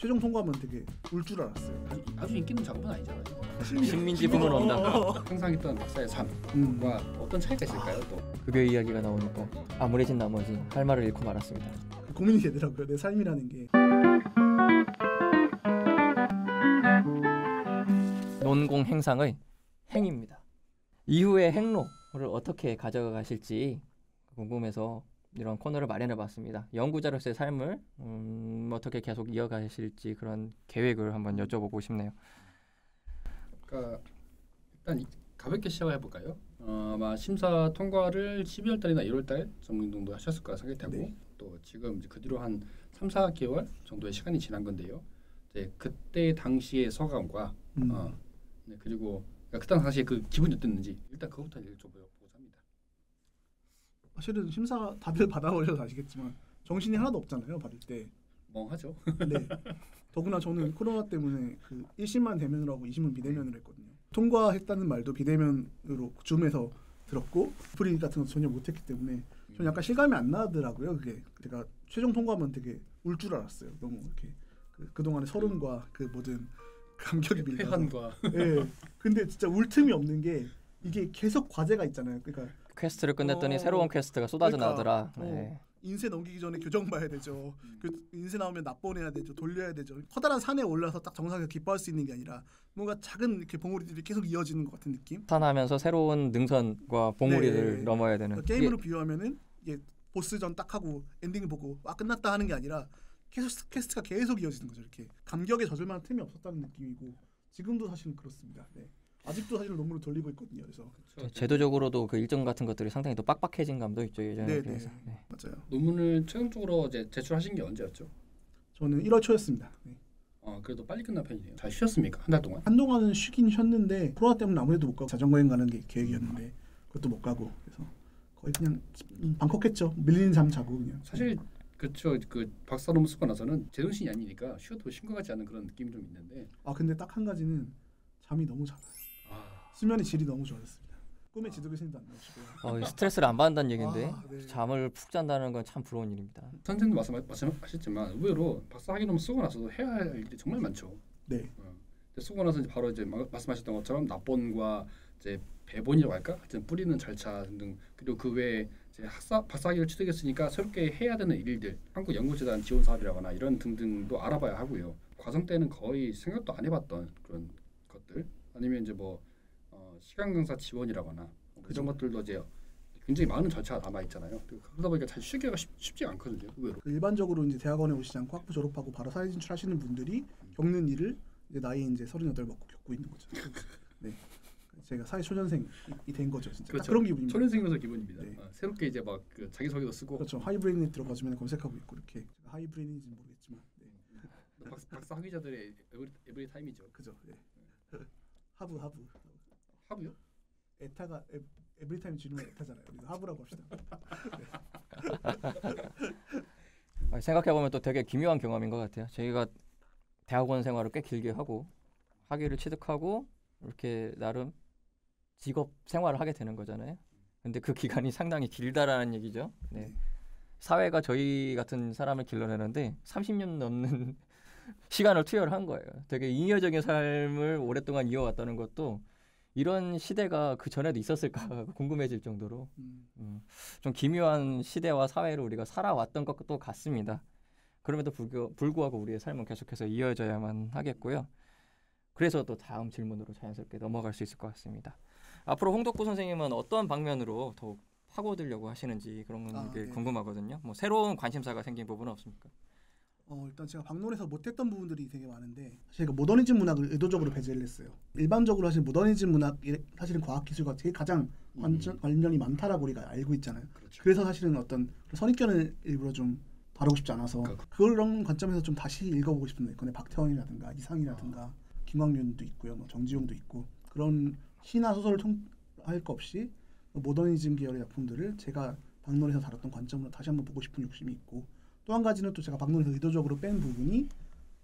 최종 통과하면 되게 울 줄 알았어요. 아주 인기 있는 작업은 아니잖아요. 식민지 부문 온다. 항상 있던 박사의 삶과 어떤 차이가 있을까요? 또 급여 이야기가 나오니까 암울해진 나머지 할 말을 잃고 말았습니다. 고민이 되더라고요. 내 삶이라는 게. 논공 행상의 행입니다. 이후의 행로를 어떻게 가져가실지 궁금해서 이런 코너를 마련해봤습니다. 연구자로서의 삶을 어떻게 계속 이어가실지 그런 계획을 한번 여쭤보고 싶네요. 그러니까 일단 가볍게 시작을 해볼까요? 아마 심사 통과를 12월 달이나 1월 달 정도 하셨을 거라 생각되고 네. 또 지금 이제 그 뒤로 한 3, 4개월 정도의 시간이 지난 건데요. 이제 그때 당시의 소감과 네, 그리고 그때 당시에 그 기분이 어땠는지 일단 그것부터 여쭤보고자 합니다. 사실은 심사 다들 받아보셔서 아시겠지만 정신이 하나도 없잖아요. 받을 때. 멍하죠. 네. 더구나 저는 코로나 때문에 그 1심만 대면으로 하고 2심은 비대면으로 했거든요. 통과했다는 말도 비대면으로 줌에서 들었고 프리 같은 거 전혀 못했기 때문에 저는 약간 실감이 안 나더라고요. 그게 제가 최종 통과하면 되게 울 줄 알았어요. 너무 이렇게 그동안의 서름과 그 모든 감격이 밀려서. 회한과. 네. 근데 진짜 울 틈이 없는 게 이게 계속 과제가 있잖아요. 그러니까 퀘스트를 끝냈더니 새로운 퀘스트가 쏟아져 그러니까, 나오더라. 네. 인쇄 넘기기 전에 교정 봐야 되죠. 인쇄 나오면 납본해야 되죠. 돌려야 되죠. 커다란 산에 올라서 딱 정상에서 기뻐할 수 있는 게 아니라 뭔가 작은 이렇게 봉우리들이 계속 이어지는 것 같은 느낌. 산하면서 새로운 능선과 봉우리를 네. 넘어야 되는. 게임으로 비유하면은 이게 보스전 딱 하고 엔딩을 보고 와 끝났다 하는 게 아니라 계속 퀘스트가 계속 이어지는 거죠. 이렇게 감격에 젖을 만한 틈이 없었다는 느낌이고 지금도 사실은 그렇습니다. 네. 아직도 사실 논문을 돌리고 있거든요. 그래서 제도적으로도 그 일정 같은 것들이 상당히 더 빡빡해진 감도 있죠. 예전에 비해서. 네. 맞아요. 논문을 최종적으로 이제 제출하신 게 언제였죠? 저는 1월 초였습니다. 네. 그래도 빨리 끝난 편이네요. 잘 쉬었습니까? 한 달 동안? 한동안은 쉬긴 쉬었는데 코로나 때문에 아무래도 못 가고 자전거 여행 가는 게 계획이었는데 그것도 못 가고 그래서 거의 그냥 방콕했죠. 밀리는 잠 자고 그냥. 사실 그렇죠. 그 박사 논문 쓰고 나서는 제정신이 아니니까 쉬어도 쉰 것 같지 않은 그런 느낌이 좀 있는데. 근데 딱 한 가지는 잠이 너무 잘 와요. 수면의 질이 너무 좋아졌습니다. 꿈에 지도교수님도 안 나오시고요. 스트레스를 안 받는다는 얘기인데 네. 잠을 푹 잔다는 건 참 부러운 일입니다. 선생님도 말씀하셨지만 의외로 박사 학위 논문 쓰고 나서도 해야 할 일이 정말 많죠. 네. 쓰고 나서 이제 바로 이제 말씀하셨던 것처럼 납본과 이제 배본이라고 할까? 하여튼 뿌리는 절차 등 그리고 그 외에 이제 박사 학위를 취득했으니까 새롭게 해야 되는 일들, 한국연구재단 지원 사업이라거나 이런 등등도 알아봐야 하고요. 과정 때는 거의 생각도 안 해봤던 그런 것들 아니면 이제 뭐 시간 강사 지원이라거나 그런 것들도 이제 굉장히 많은 절차가 남아 있잖아요. 그러다 보니까 잘 쉬기가 쉽지 않거든요. 의외로. 일반적으로 이제 대학원에 오시지 않고 학부 졸업하고 바로 사회 진출하시는 분들이 겪는 일을 이제 나이 이제 38 먹고 겪고 있는 거죠. 네. 제가 사회 초년생이 된 거죠. 진짜 그렇죠. 그런 기분입니다. 초년생이면서 기분입니다. 네. 새롭게 이제 막 그 자기소개도 쓰고. 그렇죠. 하이브레인에 들어가시면 검색하고 있고 이렇게 하이브레인인지는 모르겠지만. 네. 박사 학위자들의 에브리 타임이죠. 그죠. 네. 하부요? 에타가 에브리타임 지르면 에타잖아요. 그래서 하부라고 합시다. 네. 생각해보면 또 되게 기묘한 경험인 것 같아요. 저희가 대학원 생활을 꽤 길게 하고 학위를 취득하고 이렇게 나름 직업 생활을 하게 되는 거잖아요. 근데 그 기간이 상당히 길다라는 얘기죠. 네. 사회가 저희 같은 사람을 길러내는데 30년 넘는 시간을 투여를 한 거예요. 되게 잉여적인 삶을 오랫동안 이어왔다는 것도 이런 시대가 그 전에도 있었을까 궁금해질 정도로 좀 기묘한 시대와 사회를 우리가 살아왔던 것도 같습니다. 그럼에도 불구하고 우리의 삶은 계속해서 이어져야만 하겠고요. 그래서 또 다음 질문으로 자연스럽게 넘어갈 수 있을 것 같습니다. 앞으로 홍덕구 선생님은 어떤 방면으로 더욱 파고들려고 하시는지 그런 게 궁금하거든요. 뭐 새로운 관심사가 생긴 부분은 없습니까? 일단 제가 박론에서 못했던 부분들이 되게 많은데 사실 모더니즘 문학을 의도적으로 배제를 했어요. 일반적으로 사실 모더니즘 문학이 사실은 과학기술과 되게 가장 관련이 많다라고 우리가 알고 있잖아요. 그렇죠. 그래서 사실은 어떤 선입견을 일부러 좀 다루고 싶지 않아서 그런 관점에서 좀 다시 읽어보고 싶은데 그건 박태원이라든가 이상이라든가 김광윤도 있고요. 뭐 정지용도 있고 그런 시나 소설을 할 것 없이 모더니즘 계열의 작품들을 제가 박론에서 다뤘던 관점으로 다시 한번 보고 싶은 욕심이 있고 또 한 가지는 또 제가 박론에서 의도적으로 뺀 부분이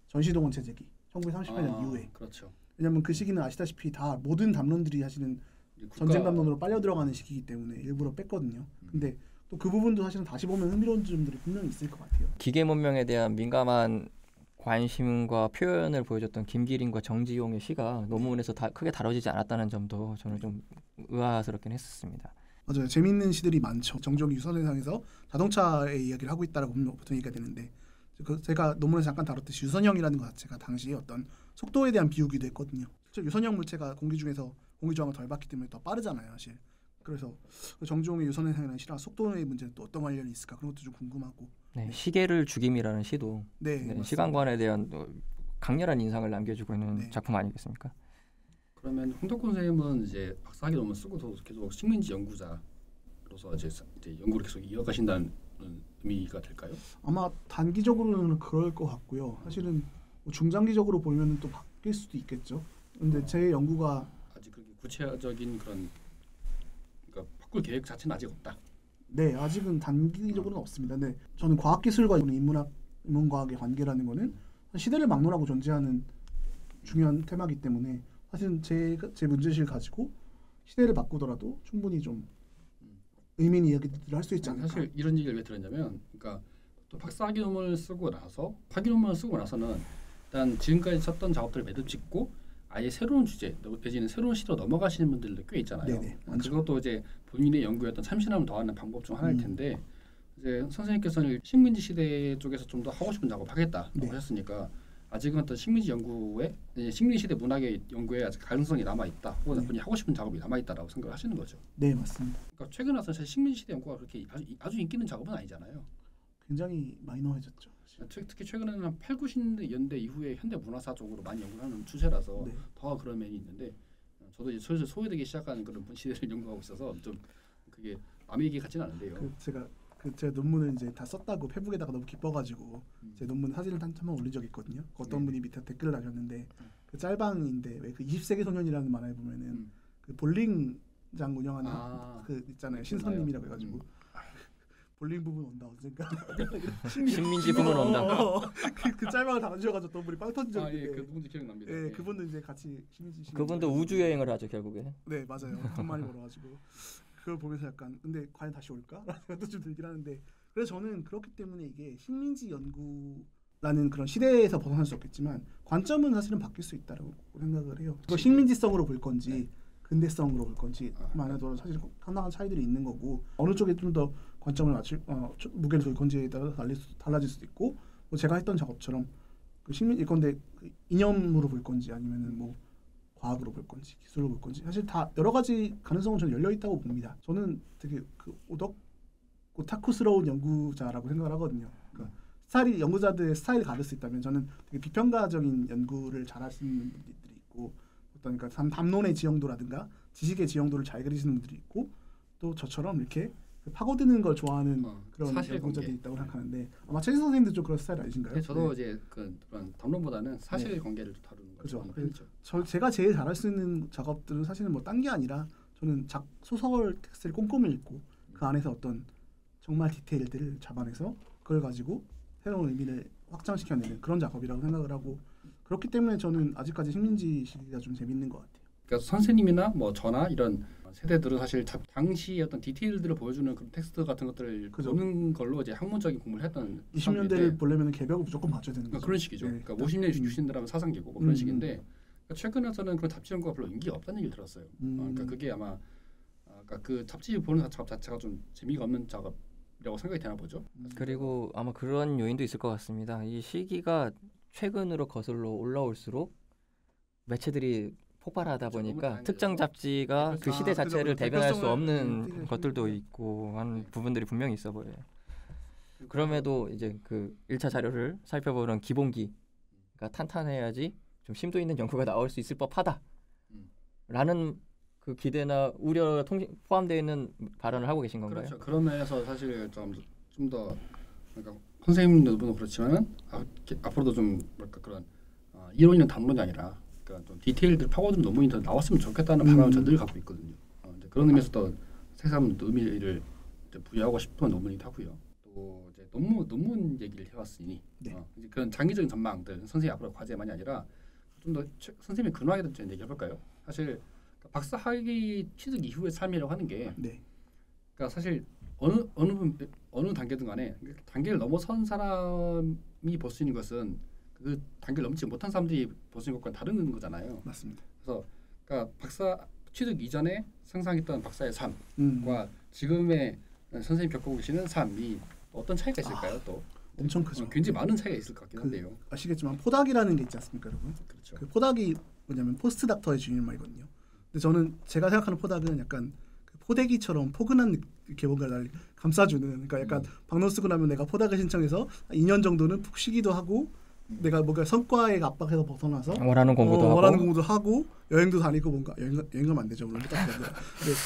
전시동원 체제기 1938년 이후에 그렇죠. 왜냐하면 그 시기는 아시다시피 다 모든 담론들이 사실은 전쟁 담론으로 빨려 들어가는 시기이기 때문에 일부러 뺐거든요. 근데 또 그 부분도 사실은 다시 보면 흥미로운 점들이 분명히 있을 것 같아요. 기계 문명에 대한 민감한 관심과 표현을 보여줬던 김기린과 정지용의 시가 논문에서 크게 다뤄지지 않았다는 점도 저는 좀 의아스럽긴 했었습니다. 맞아요. 재미있는 시들이 많죠. 정지용 유선회상에서 자동차의 이야기를 하고 있다라고 보통 얘기가 되는데 제가 논문에서 잠깐 다뤘듯이 유선형이라는 것 자체가 당시 어떤 속도에 대한 비유기도 했거든요. 실제 유선형 물체가 공기 중에서 공기 저항을 덜 받기 때문에 더 빠르잖아요, 사실. 그래서 정지용의 유선회상이라는 시랑 속도의 문제는 또 어떤 관련이 있을까 그런 것도 좀 궁금하고. 네, 시계를 죽임이라는 시도 시간관에 대한 강렬한 인상을 남겨주고 있는 작품 아니겠습니까? 그러면 홍덕훈 선생님은 이제 박사학위 논문 쓰고도 계속 식민지 연구자로서 이제 연구를 계속 이어가신다는 의미가 될까요? 아마 단기적으로는 그럴 것 같고요. 사실은 뭐 중장기적으로 보면은 또 바뀔 수도 있겠죠. 근데 제 연구가 아직 그렇게 구체적인 그런 그러니까 바꿀 계획 자체는 아직 없다. 네, 아직은 단기적으로는 없습니다. 근데 저는 과학기술과 인문과학의 관계라는 거는 시대를 막론하고 존재하는 중요한 테마이기 때문에 사실은 제 문제실 가지고 시대를 바꾸더라도 충분히 좀 의미 있는 이야기들을 할 수 있지 않을까. 사실 이런 얘기를 왜 들었냐면, 그러니까 또 박사학위 논문을 쓰고 나서 학위 논문을 쓰고 나서는 일단 지금까지 썼던 작업들을 매듭짓고 아예 새로운 주제 내지는 새로운 시대로 넘어가시는 분들도 꽤 있잖아요. 네네, 그것도 이제 본인의 연구에 어떤 참신함을 더하는 방법 중 하나일 텐데 이제 선생님께서는 식민지 시대 쪽에서 좀 더 하고 싶은 작업 하겠다고 하셨으니까 아직은 어떤 식민지 연구에 식민지 시대 문학의 연구에 아직 가능성이 남아 있다. 혹은 본인이 하고 싶은 작업이 남아 있다라고 생각을 하시는 거죠. 네, 맞습니다. 그러니까 최근 와서 사실 식민지 시대 연구가 그렇게 아주 인기 있는 작업은 아니잖아요. 굉장히 마이너해졌죠. 특히 최근에는 한 8, 90년대 이후에 현대 문화사 쪽으로 많이 연구하는 추세라서 더 그런 면이 있는데 저도 이제 슬슬 소외되기 시작하는 그런 시대를 연구하고 있어서 좀 그게 남의 얘기 같지는 않은데요. 제 논문을 이제 다 썼다고 페북에다가 너무 기뻐가지고 제 논문 사진을 한번 올린 적이 있거든요. 어떤 분이 밑에 댓글을 달렸는데 그 짤방인데 왜 그 20세기 소년이라는 만화에 보면은 그 볼링장 운영하는 그 있잖아요. 신선님이라고 해가지고 볼링 부분 온다 언젠가 식민지 부분 온다. 그 짤방을 달아주셔가지고 어떤 분이 빵 터진 적이 있는데 그 누군지 기억납니다. 네, 그분도 이제 같이 식민지 그분도 우주 여행을 하죠 결국에. 네, 맞아요. 돈 많이 벌어가지고 그걸 보면서 약간 근데 과연 다시 올까? 라는 생각도 좀 들긴 하는데 그래서 저는 그렇기 때문에 이게 식민지 연구라는 그런 시대에서 벗어날 수 없겠지만 관점은 사실은 바뀔 수 있다고 생각을 해요. 그걸 식민지성으로 볼 건지 근대성으로 볼 건지 만해도 사실 상당한 차이들이 있는 거고 어느 쪽에 좀 더 관점을 무게를 둘 건지에 따라 달라질 수도 있고 뭐 제가 했던 작업처럼 그 식민지 건데 그 이념으로 볼 건지 아니면은 뭐 과학으로 볼 건지 기술로 볼 건지 사실 다 여러 가지 가능성은 저는 열려 있다고 봅니다. 저는 되게 그 오타쿠스러운 연구자라고 생각을 하거든요. 그러니까 연구자들의 스타일이 다를 수 있다면 저는 되게 비평가적인 연구를 잘하시는 분들이 있고 어떤 그러니까 담론의 지형도라든가 지식의 지형도를 잘 그리시는 분들이 있고 또 저처럼 이렇게 파고드는 걸 좋아하는 그런 연구자들이 있다고 생각하는데 아마 최진 선생님도 좀 그런 스타일 아니신가요? 저도 이제 그런 담론보다는 사실관계를 다루는 걸 좋아하는 편이죠. 제가 제일 잘할 수 있는 작업들은 사실은 뭐 딴 게 아니라 저는 소설 텍스트를 꼼꼼히 읽고 그 안에서 어떤 정말 디테일들을 잡아내서 그걸 가지고 새로운 의미를 확장시켜내는 그런 작업이라고 생각을 하고 그렇기 때문에 저는 아직까지 식민지 시기가 좀 재밌는 것 같아요. 그러니까 선생님이나 뭐 저나 이런 세대들은 사실 당시 어떤 디테일들을 보여주는 그런 텍스트 같은 것들을 보는 걸로 이제 학문적인 공부를 했던 20년대를 보려면 개벽을 무조건 맞춰야 되는 거죠. 그런 식이죠. 그러니까 50년대 60년대라면 사상기고 그런 식인데 그러니까 최근에서는 그런 잡지 연구가 별로 인기가 없다는 얘기를 들었어요. 그러니까 그게 아마 그 잡지 보는 작업 자체가 좀 재미가 없는 작업이라고 생각이 되나 보죠. 그리고 아마 그런 요인도 있을 것 같습니다. 이 시기가 최근으로 거슬러 올라올수록 매체들이 폭발하다 보니까 특정 잡지가 그 시대 자체를 대변할 수 없는 것들도 있고 하는 부분들이 분명히 있어 보여요. 그럼에도 이제 그 1차 자료를 살펴보는 기본기가 탄탄해야지 좀 심도 있는 연구가 나올 수 있을 법하다 라는 그 기대나 우려 포함되어 있는 발언을 하고 계신 건가요? 그렇죠. 그런 면에서 사실 좀 더 그러니까 선생님들도 그렇지만은 앞으로도 좀 뭐랄까 그런 이론이나 담론이 아니라 그러니까 좀 디테일들 파고드는 논문이 더 나왔으면 좋겠다는 바람을 저는 늘 갖고 있거든요. 이제 그런 의미에서 더 새삼 의미를 부여하고 싶은 논문이기도 하고요. 또 이제 논문 얘기를 해왔으니 이제 그런 장기적인 전망들 선생님 앞으로 과제만이 아니라 좀 더 선생님이 근황에 대해서 얘기해볼까요? 사실 박사 학위 취득 이후의 삶이라고 하는 게 그러니까 사실 어느 단계든 간에 단계를 넘어선 사람이 볼 수 있는 것은 그 단계를 넘지 못한 사람들이 볼 수 있는 것과는 다른 거잖아요. 맞습니다. 그래서 그러니까 박사 취득 이전에 상상했던 박사의 삶과 음. 지금의 선생님 겪고 계시는 삶이 어떤 차이가 있을까요? 또 엄청 크죠. 굉장히 많은 차이가 있을 것 같긴 그 한데요. 아시겠지만 포닥이라는 게 있지 않습니까, 여러분? 그렇죠. 그 포닥이 뭐냐면 포스트 닥터의 주인말이거든요. 근데 저는 제가 생각하는 포닥은 약간 그 포대기처럼 포근한 이렇게 뭔가 날 감싸주는, 그러니까 약간 박노 쓰고 나면 내가 포닥을 신청해서 2년 정도는 푹 쉬기도 하고 내가 뭔가 성과의 압박에서 벗어나서 원하는 공부도 하고 원하는 공부도 하고 여행도 다니고 뭔가 여행 가면 안 되죠, 물론 포닥 때문에.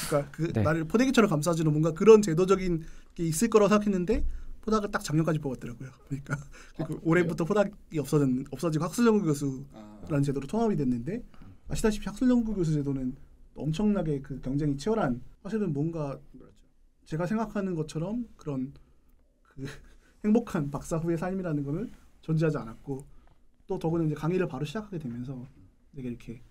그러니까 그 네. 나를 포대기처럼 감싸주는 뭔가 그런 제도적인 게 있을 거라고 생각했는데 포닥을 딱 작년까지 뽑았더라고요. 그러니까 그리고 올해부터 포닥이 없어지고 학술연구 교수라는 제도로 통합이 됐는데 아시다시피 학술연구 교수 제도는 엄청나게 그 경쟁이 치열한, 사실은 뭔가 그렇죠. 제가 생각하는 것처럼 그런 그 행복한 박사 후의 삶이라는 거는 존재하지 않았고, 또 더구나 이제 강의를 바로 시작하게 되면서 되게 이렇게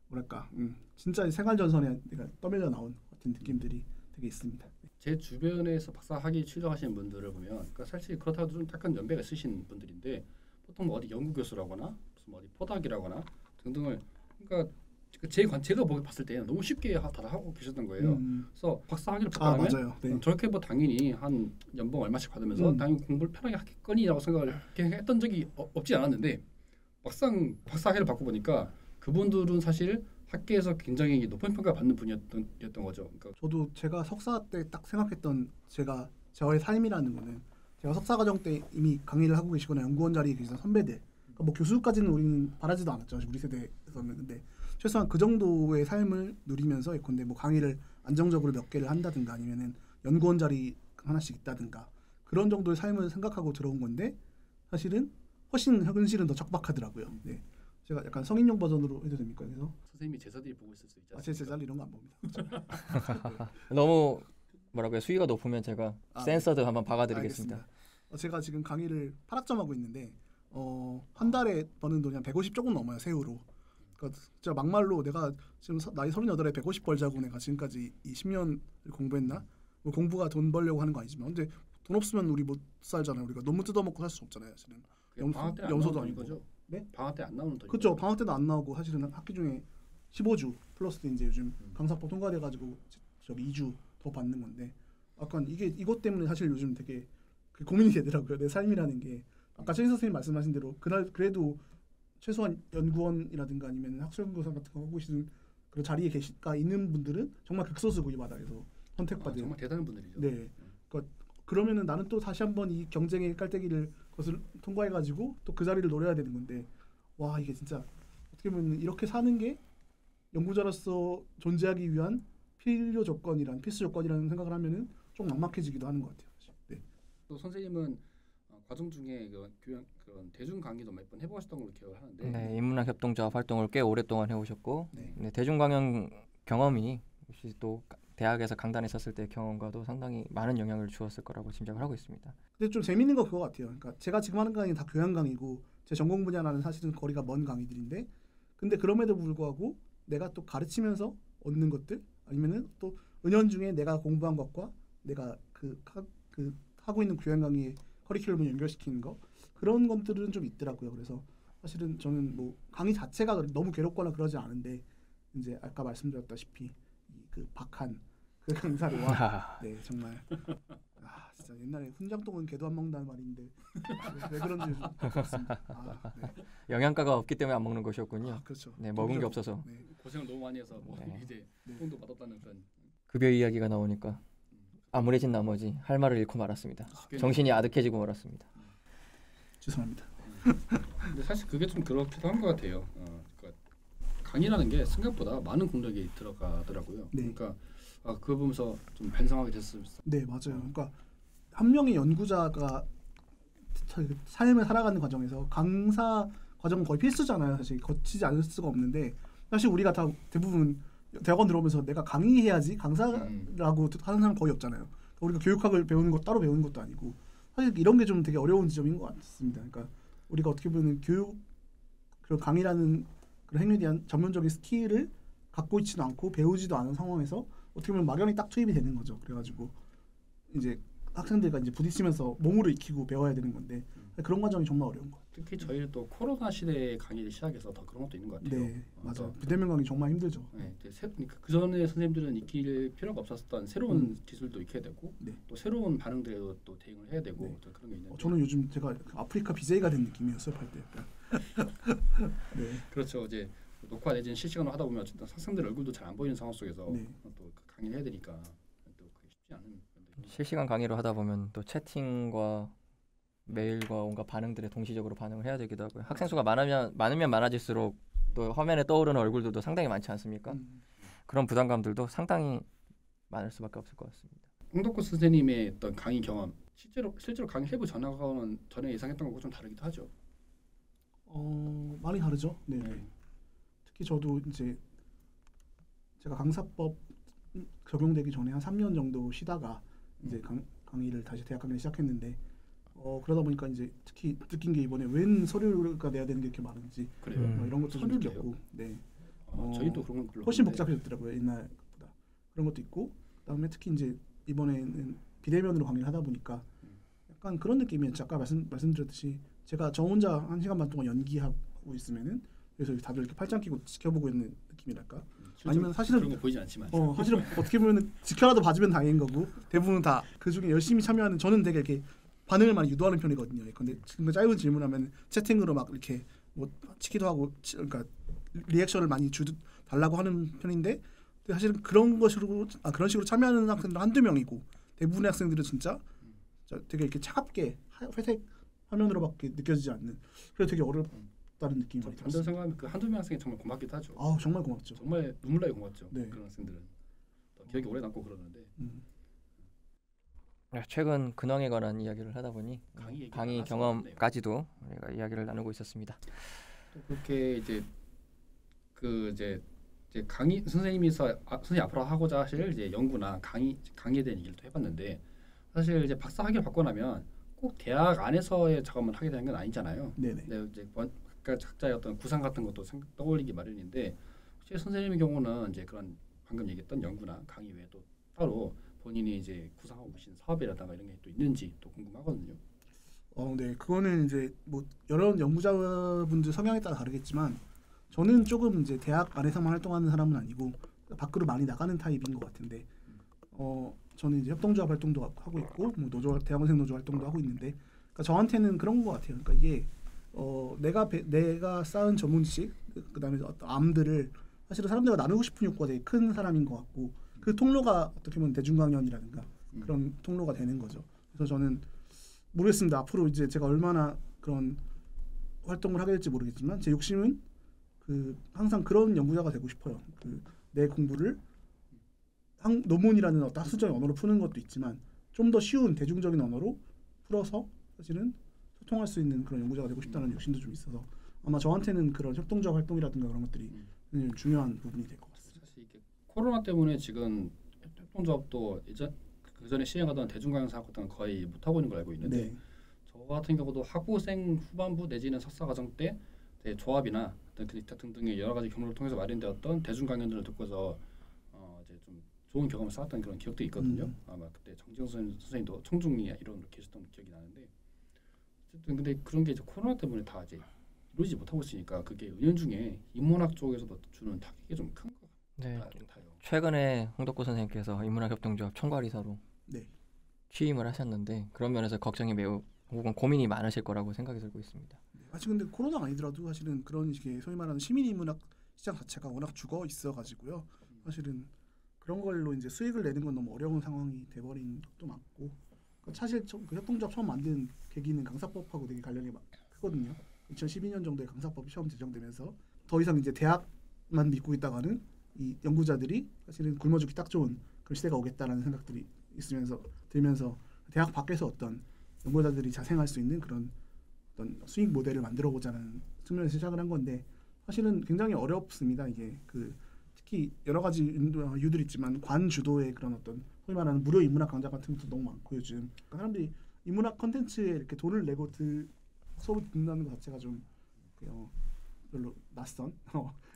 뭐랄까 진짜 생활 전선에 내가 떠밀려 나온 같은 느낌들이 되게 있습니다. 제 주변에서 박사 학위 취득하시는 분들을 보면, 그러니까 사실 그렇다고 좀 약간 연배가 있으신 분들인데 보통 뭐 어디 연구 교수라거나 무슨 뭐 어디 포닥이라거나 등등을, 그러니까 제가 봤을 때는 너무 쉽게 다들 하고 계셨던 거예요. 그래서 박사 학위를 받고 나면 맞아요. 네. 저렇게 뭐 당연히 한 연봉 얼마씩 받으면서 당연히 공부를 편하게 하겠거니라고 생각을 했던 적이 없지 않았는데 막상 박사 학위를 받고 보니까 그분들은 사실 학계에서 굉장히 높은 평가 받는 분이었던 거죠. 그러니까 저도 제가 석사 때 딱 생각했던 저의 삶이라는 거는, 제가 석사 과정 때 이미 강의를 하고 계시거나 연구원 자리에 계시던 선배들, 그러니까 뭐 교수까지는 우리는 바라지도 않았죠, 우리 세대에서는. 근데 최소한 그 정도의 삶을 누리면서 예컨대 뭐 강의를 안정적으로 몇 개를 한다든가 아니면은 연구원 자리 하나씩 있다든가 그런 정도의 삶을 생각하고 들어온 건데, 사실은 훨씬 현실은 더 척박하더라고요. 네. 제가 약간 성인용 버전으로 해도 됩니까? 그래서 선생님이 제자들이 보고 있을 수 있지 않습니까? 제 제자를 이런 거 안 봅니다. 너무 뭐라고요? 수위가 높으면 제가 센서드 한번 박아드리겠습니다. 알겠습니다. 제가 지금 강의를 8학점 하고 있는데 한 달에 버는 돈이 한 150 조금 넘어요, 세후로. 그러니까 진짜 막말로 내가 지금 나이 38에 150 벌자고 내가 지금까지 이 10년을 공부했나? 뭐 공부가 돈 벌려고 하는 거 아니지만, 근데 돈 없으면 우리 못 살잖아요. 우리가 너무 뜯어먹고 살 수 없잖아요, 사실은. 방학 때는 염소도 안 나오는 아니고. 거죠? 네? 방학 때 안 나오는 돈이 그렇죠. 방학 때도 안 나오고 사실은 학기 중에 15주 플러스 이제 요즘 강사법 통과돼가지고 저기 2주 더 받는 건데, 약간 이것 때문에 사실 요즘 되게 고민이 되더라고요. 내 삶이라는 게 아까 최 선생님 말씀하신 대로 그래도 최소한 연구원이라든가 아니면 학술연구사 같은 거 하고 계시는 그런 자리에 계시가 있는 분들은 정말 극소수고, 이 바닥에서 선택받은. 정말 대단한 분들이죠. 네. 그러면은 나는 또 다시 한번 이 경쟁의 깔때기를 통과해가지고 또 그 자리를 노려야 되는 건데, 와 이게 진짜 어떻게 보면 이렇게 사는 게 연구자로서 존재하기 위한 필수 조건이라는 생각을 하면은 좀 막막해지기도 하는 것 같아요. 네. 또 선생님은 과정 중에 그런 대중 강의도 몇 번 해보셨던 걸로 기억을 하는데, 네, 인문학 협동조합 활동을 꽤 오랫동안 해오셨고, 네. 네, 대중 강연 경험이 혹시 또 대학에서 강단에 섰을 때 경험과도 상당히 많은 영향을 주었을 거라고 짐작을 하고 있습니다. 근데 좀 재밌는 거 그거 같아요. 그러니까 제가 지금 하는 강의는 다 교양 강의고 제 전공 분야라는 사실은 거리가 먼 강의들인데, 근데 그럼에도 불구하고 내가 또 가르치면서 얻는 것들, 아니면은 또 은연중에 내가 공부한 것과 내가 그 하고 있는 교양 강의의 커리큘럼을 연결시키는 거, 그런 것들은 좀 있더라고요. 그래서 사실은 저는 뭐 강의 자체가 너무 괴롭거나 그러지 않은데, 이제 아까 말씀드렸다시피 그 박한 그 강사와 네 정말 진짜 옛날에 훈장똥은 개도 안 먹는다는 말인데 왜 그런지 모르겠습니다. 네. 영양가가 없기 때문에 안 먹는 것이었군요. 그렇죠. 네, 먹은 게 없어서. 네. 고생을 너무 많이 해서 뭐 네. 이제 네. 똥도 받았다는 그런. 급여 이야기가 나오니까 암울해진 나머지 할 말을 잃고 말았습니다. 정신이 아득해지고 말았습니다. 죄송합니다. 근데 사실 그게 좀 그렇기도 한 것 같아요. 그러니까 강의라는 게 생각보다 많은 공력이 들어가더라고요. 네. 그러니까 그거 보면서 좀 반성하게 됐습니다. 네 맞아요. 그러니까 한 명의 연구자가 삶을 살아가는 과정에서 강사 과정은 거의 필수잖아요. 사실 거치지 않을 수가 없는데, 사실 우리가 다 대부분 대학원 들어오면서 내가 강의해야지 강사라고 하는 사람 거의 없잖아요. 우리가 교육학을 배우는 것 따로 배우는 것도 아니고, 사실 이런 게 좀 되게 어려운 지점인 것 같습니다. 그러니까 우리가 어떻게 보면 교육 그런 강의라는 그런 행위에 대한 전문적인 스킬을 갖고 있지도 않고 배우지도 않은 상황에서 어떻게 보면 막연히 딱 투입이 되는 거죠. 그래가지고 이제 학생들과 이제 부딪히면서 몸으로 익히고 배워야 되는 건데, 그런 과정이 정말 어려운 것 같아요. 특히 저희는 또 코로나 시대에 강의를 시작해서 더 그런 것도 있는 것 같아요. 네, 맞아요. 비대면 강의 정말 힘들죠. 네, 그러니까 그 전에 선생님들은 익힐 필요가 없었던 새로운 기술도 익혀야 되고 네. 또 새로운 반응들에도 또 대응을 해야 되고 네. 또 그런 게 있는데 저는 요즘 제가 아프리카 BJ가 된 느낌이었어요, 할 때. 네. 그렇죠. 이제 녹화 내지는 실시간으로 하다 보면 어쨌든 학생들 얼굴도 잘 안 보이는 상황 속에서 네. 또 강의를 해야 되니까 또 그게 쉽지 않은 건데. 실시간 강의로 하다 보면 또 채팅과 메일과 온갖 반응들에 동시적으로 반응을 해야 되기도 하고요. 학생 수가 많으면 많아질수록 또 화면에 떠오르는 얼굴들도 상당히 많지 않습니까? 그런 부담감들도 상당히 많을 수밖에 없을 것 같습니다. 홍덕구 선생님의 어떤 강의 경험 실제로 강의 해부 전화가는 전에 예상했던 것과 좀 다르기도 하죠. 많이 다르죠. 네. 특히 저도 이제 제가 강사법 적용되기 전에 한 3년 정도 쉬다가 이제 강의를 다시 대학 강의를 시작했는데 그러다 보니까 이제 특히 느낀 게 이번에 웬 서류가 내야 되는 게 이렇게 많은지 그래요. 이런 것도 좀 느꼈고, 네. 저희도 그런 건 훨씬 복잡해졌더라고요, 옛날보다. 그런 것도 있고, 그다음에 특히 이제 이번에는 비대면으로 강의를 하다 보니까 약간 그런 느낌이었죠. 아까 말씀드렸듯이 제가 저 혼자 1시간 반 동안 연기하고 있으면은 그래서 다들 이렇게 팔짱 끼고 지켜보고 있는 느낌이랄까. 아니면 사실은 그런 거 보이진 않지만 사실은 어떻게 보면 지켜라도 봐주면 다행인 거고 대부분 다 그 중에 열심히 참여하는 저는 되게 이렇게 반응을 많이 유도하는 편이거든요. 근데 지금 짧은 질문하면 채팅으로 막 이렇게 뭐 치기도 하고 그러니까 리액션을 많이 달라고 하는 편인데 사실은 그런 식으로 참여하는 학생들은 한두 명이고 대부분의 학생들은 진짜 되게 이렇게 차갑게 회색 화면으로밖에 느껴지지 않는 그래서 되게 어렵다는 느낌이 많이 들었어요. 생각하면 그 한두 명 학생이 정말 고맙기도 하죠. 정말 고맙죠. 정말 눈물 나게 고맙죠. 네. 그런 학생들은 기억이 오래 남고 그러는데. 최근 근황에 관한 이야기를 하다 보니 강의 경험까지도 우리가 이야기를 나누고 있었습니다. 또 그렇게 이제 강의 선생님 앞으로 하고자 하실 이제 연구나 강의에 대한 얘기를 또 해봤는데 사실 이제 박사 학위를 받고 나면 꼭 대학 안에서의 작업만 하게 되는 건 아니잖아요. 네네. 네, 이제 각자의 어떤 구상 같은 것도 떠올리기 마련인데 혹시 선생님의 경우는 이제 그런 방금 얘기했던 연구나 강의 외에 또 따로 본인이 이제 구상하고 계신 사업이라든가 이런 게 또 있는지 또 궁금하거든요. 네, 그거는 이제 뭐 여러 연구자분들 성향에 따라 다르겠지만 저는 조금 이제 대학 안에서만 활동하는 사람은 아니고 밖으로 많이 나가는 타입인 것 같은데, 저는 이제 협동조합 활동도 하고 있고 뭐 대학원생 노조 활동도 하고 있는데, 그러니까 저한테는 그런 것 같아요. 그러니까 이게 내가 쌓은 전문 지식, 그다음에 어떤 암들을 사실은 사람들과 나누고 싶은 욕구가 되게 큰 사람인 것 같고 그 통로가 어떻게 보면 대중강연이라든가 그런 통로가 되는 거죠. 그래서 저는 모르겠습니다. 앞으로 이제 제가 얼마나 그런 활동을 하게 될지 모르겠지만 제 욕심은 항상 그런 연구자가 되고 싶어요. 내 공부를 논문이라는 어떤 학술적인 언어로 푸는 것도 있지만 좀 더 쉬운 대중적인 언어로 풀어서 사실은 소통할 수 있는 그런 연구자가 되고 싶다는 욕심도 좀 있어서 아마 저한테는 그런 협동조합 활동이라든가 그런 것들이 굉장히 중요한 부분이 될 것 같습니다. 사실 이게 코로나 때문에 지금 협동조합도 그전에 시행하던 대중강연 사업 같은 건 거의 못 하고 있는 걸 알고 있는데 네. 저 같은 경우도 학부생 후반부 내지는 석사 과정 때 조합이나 기타 등등의 여러 가지 경로를 통해서 마련되었던 대중강연들을 듣고서 이제 좀 좋은 경험을 쌓았던 그런 기억도 있거든요. 아마 그때 정지영 선생님도 청중이 이론으로 계셨던 기억이 나는데 어쨌든 근데 그런 게 이제 코로나 때문에 다 이제 이루어지지 못하고 있으니까 그게 은연중에 인문학 쪽에서도 주는 타격이 좀 큰 것 같아요. 최근에 홍덕구 선생님께서 인문학협동조합 총괄이사로 네. 취임을 하셨는데 그런 면에서 걱정이 매우 혹은 고민이 많으실 거라고 생각이 들고 있습니다. 사실 근데 코로나가 아니더라도 사실은 그런 식의 소위 말하는 시민인문학 시장 자체가 워낙 죽어 있어가지고요. 사실은 그런 걸로 이제 수익을 내는 건 너무 어려운 상황이 돼버린 것도 많고, 그러니까 사실 그 협동조합 처음 만든 계기는 강사법하고 되게 관련이 크거든요. 2012년 정도에 강사법이 처음 제정되면서 더 이상 이제 대학만 믿고 있다가는 이 연구자들이 사실은 굶어 죽기 딱 좋은 그런 시대가 오겠다라는 생각들이 들면서 대학 밖에서 어떤 연구자들이 자생할 수 있는 그런 어떤 수익 모델을 만들어 보자는 측면에서 시작을 한 건데 사실은 굉장히 어렵습니다. 이게 특히 여러 가지 이유들이 있지만 관 주도의 그런 어떤 소위 말하는 무료 인문학 강좌 같은 것도 너무 많고 요즘 그러니까 사람들이 인문학 콘텐츠에 이렇게 돈을 내고 수업을 듣는다는 것 자체가 좀 별로 낯선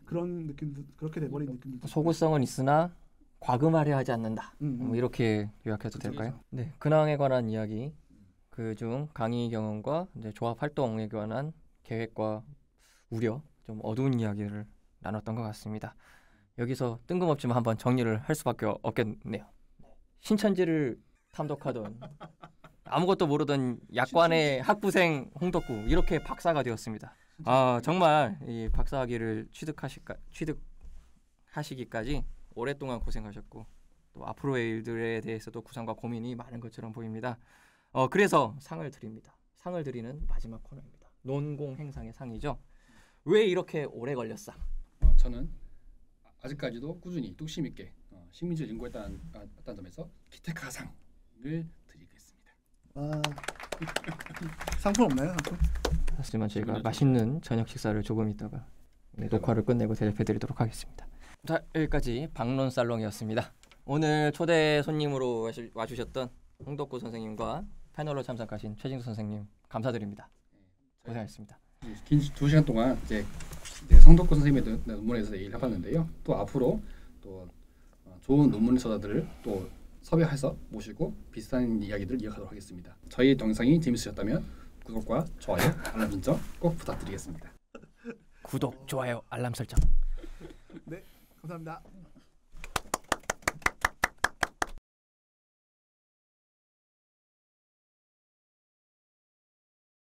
그런 느낌도 그렇게 돼버린 느낌도 소구성은 있으나 과금하려 하지 않는다. 뭐 이렇게 요약해도 될까요? 네, 근황에 관한 이야기 그중 강의 경험과 이제 조합 활동에 관한 계획과 우려, 좀 어두운 이야기를 나눴던 것 같습니다. 여기서 뜬금없지만 한번 정리를 할 수밖에 없겠네요. 신천지를 탐독하던 아무것도 모르던 약관의 학부생 홍덕구 이렇게 박사가 되었습니다. 아 정말 이 박사학위를 취득하시기까지 오랫동안 고생하셨고 또 앞으로의 일들에 대해서도 구상과 고민이 많은 것처럼 보입니다. 그래서 상을 드립니다. 상을 드리는 마지막 코너입니다. 논공행상의 상이죠. 왜 이렇게 오래 걸렸어? 저는 아직까지도 꾸준히 뚝심 있게 식민지를 연구했다는 점에서 기테카상을 드리겠습니다. 상품 없나요? 상품? 하지만 저희가 맛있는 저녁 식사를 조금 있다가 녹화를 끝내고 대접해드리도록 하겠습니다. 자 여기까지 박론살롱이었습니다. 오늘 초대 손님으로 와주셨던 홍덕구 선생님과 패널로 참석하신 최진수 선생님 감사드립니다. 고생하셨습니다. 긴 2시간 동안 이제 성덕구 선생님의 논문에 대해서 얘기를 해봤는데요. 또 앞으로 또 좋은 논문 저자들을 또 섭외해서 모시고 비슷한 이야기들을 이어가도록 하겠습니다. 저희 영상이 재밌으셨다면 구독과 좋아요, 알람 설정 꼭 부탁드리겠습니다. 구독, 좋아요, 알람 설정. 네, 감사합니다.